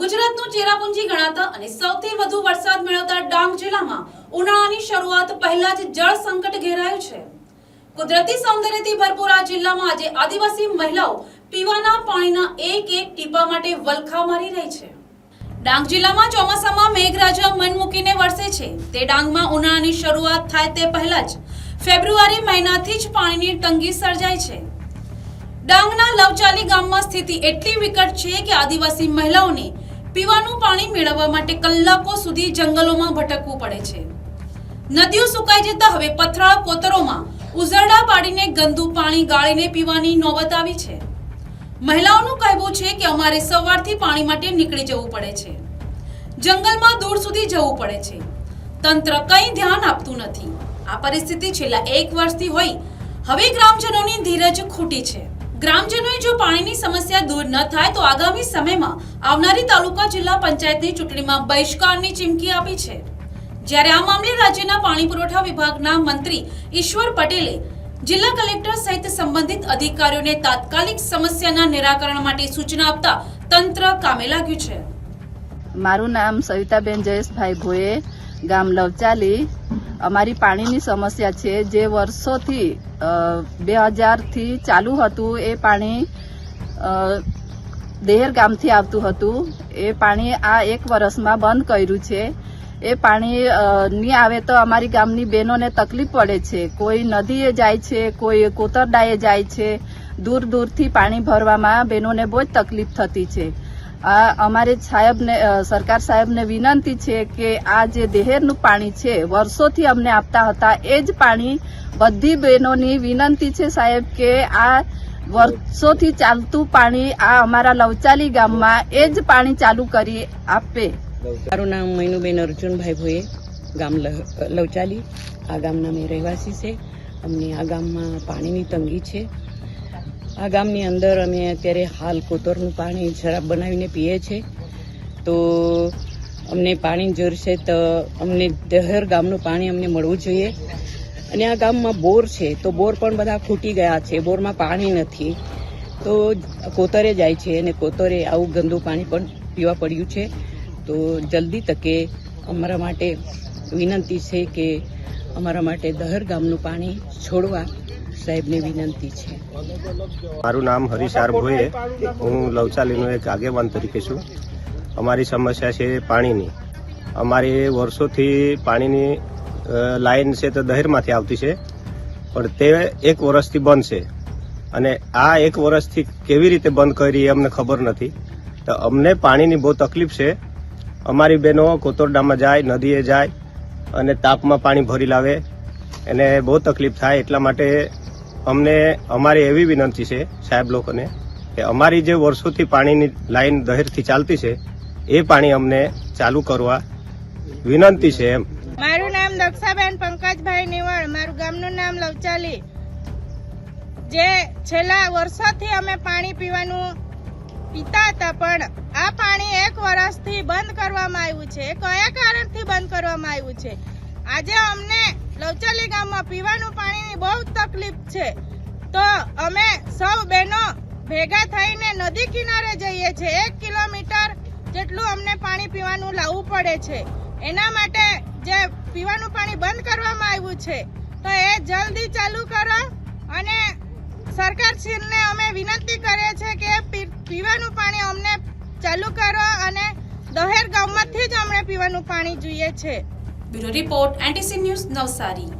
ગુજરાતનું ચેરાપુંજી ગણાતા અને સૌથી વધુ વરસાદ મેળવતા ડાંગ જિલ્લામાં ઉનાળાની શરૂઆત પહેલા જ જળ સંકટ ઘેરાયું છે। કુદરતી સૌંદર્યથી ભરપૂર આ જિલ્લામાં આજે આદિવાસી મહિલાઓ પીવાના પાણીના એક એક ટીપા માટે વલખા મારી રહી છે। ડાંગ જિલ્લામાં ચોમાસામાં મેઘરાજા મન મૂકીને વરસે છે। તે ડાંગમાં ઉનાળાની શરૂઆત થાય તે પહેલા જ ફેબ્રુઆરી મહિનાથી જ પાણીની તંગી સર્જાય છે। ડાંગના લવચાલી ગામમાં સ્થિતિ એટલી વિકટ છે કે આદિવાસી મહિલાઓને પીવાનું પાણી મેળવવા માટે કલાકો સુધી જંગલોમાં ભટકવું પડે છે। નદીઓ સુકાઈ જતા હવે પથરાળ કોતરોમાં ઉઝરડા પાડીને ગંદુ પાણી ગાળીને પીવાની નોબત આવી છે। મહિલાઓનું કહેવું છે કે અમારે સવારથી પાણી માટે નીકળી જવું પડે છે, જંગલમાં દૂર સુધી જવું પડે છે, તંત્ર કંઈ ધ્યાન આપતું નથી। આ પરિસ્થિતિ છેલ્લા 1 વર્ષથી હોય હવે ગ્રામજનોની ધીરજ ખૂટી છે। ગ્રામજનોએ જો પાણીની સમસ્યા દૂર ન થાય તો આગામી સમયમાં આવનારી તાલુકા જિલ્લા પંચાયતની ચૂંટણીમાં બહિષ્કારની ચીમકી આપી છે। જ્યારે આ મામલે રાજ્યના પાણી પુરવઠા વિભાગના મંત્રી ઈશ્વર પટેલે જિલ્લા કલેક્ટર સહિત સંબંધિત અધિકારીઓને તાત્કાલિક સમસ્યાના નિરાકરણ માટે સૂચના આપતા તંત્ર કામે લાગ્યું છે। મારું નામ સવિતાબેન જયેશભાઈ ભોયે, ગામ લવચાલી। અમારી પાણીની સમસ્યા છે, જે વર્ષોથી 2000 થી ચાલુ હતું। એ પાણી દેહર ગામથી આવતું હતું। એ પાણી આ 1 વર્ષમાં બંધ કર્યું છે। એ પાણી નહીં આવે તો અમારી ગામની બહેનોને તકલીફ પડે છે। કોઈ નદીએ જાય છે, કોઈ કોતરડાએ જાય છે। દૂર દૂરથી પાણી ભરવામાં બહેનોને બહુ જ તકલીફ થતી છે। અમારે સાહેબને, સરકાર સાહેબને વિનંતી છે કે આ જે દેહેરનું પાણી છે વર્ષોથી અમને આપતા હતા, એ જ પાણી બધી બહેનોની વિનંતી છે સાહેબ કે આ વર્ષોથી ચાલતું પાણી આ અમારા લવચાલી ગામમાં એ જ પાણી ચાલુ કરી આપે। મારું નામ મૈનુબેન અર્જુનભાઈ ભોયે, ગામ લવચાલી। આ ગામના મેં રહેવાસી છે। અમને આ ગામમાં પાણીની તંગી છે। આ ગામની અંદર અમે અત્યારે હાલ કોતરનું પાણી શરાબ બનાવીને પીએ છીએ। તો અમને પાણી જરૂર છે, તો અમને દહેર ગામનું પાણી અમને મળવું જોઈએ। અને આ ગામમાં બોર છે, તો બોર પણ બધા ખૂટી ગયા છે, બોરમાં પાણી નથી, તો કોતરે જાય છે અને કોતરે આવું ગંદુ પાણી પણ પીવા પડ્યું છે। તો જલ્દી તકે અમારા માટે વિનંતી છે કે અમારા માટે દહેર ગામનું પાણી છોડવા સાહેબને વિનંતી છે। મારું નામ હરીશ આર ભોયે, હું લવચાલીનો એક આગેવાન તરીકે છું। અમારી સમસ્યા છે પાણીની। અમારી વર્ષોથી પાણીની લાઈન છે તો દહેરમાંથી આવતી છે, પણ તે 1 વર્ષથી બંધ છે। અને આ 1 વર્ષથી કેવી રીતે બંધ કરી એ અમને ખબર નથી। તો અમને પાણીની બહુ તકલીફ છે। અમારી બહેનો કોતરડામાં જાય, નદીએ જાય અને તાપમાં પાણી ભરી લાવે, એને બહુ તકલીફ થાય। એટલા માટે અમને અમારી એવી વિનંતી છે સાહેબ લોકોને કે અમારી જે વર્ષોથી પાણીની લાઈન દહેરથી ચાલતી છે એ પાણી અમને ચાલુ કરવા વિનંતી છે એમ। મારું નામ દક્ષાબેન પંકજભાઈ નિવળ, મારું ગામનું નામ લવચાલી। જે છેલ્લા વર્ષોથી અમે પાણી પીવાનું પીતા હતા, પણ આ પાણી 1 વર્ષથી બંધ કરવામાં આવ્યું છે। કયા કારણથી બંધ કરવામાં આવ્યું છે? આજે અમને લવચાલી ગામમાં પીવાનું પાણીની બહુ તકલીફ છે। તો અમે સૌ બહેનો ભેગા થઈને નદી કિનારે જઈએ છીએ। 1 કિલોમીટર જેટલું અમને પાણી પીવાનું લાવવું પડે છે। એના માટે જે પીવાનું પાણી બંધ કરવામાં આવ્યું છે, તો એ જલ્દી ચાલુ કરો। અને સરકારશ્રીને અમે વિનંતી કરીએ છીએ કે પીવાનું પાણી અમને ચાલુ કરો, અને દહેર ગામમાંથી જ અમને પીવાનું પાણી જોઈએ છે। Bureau report, NTC news, Navsari.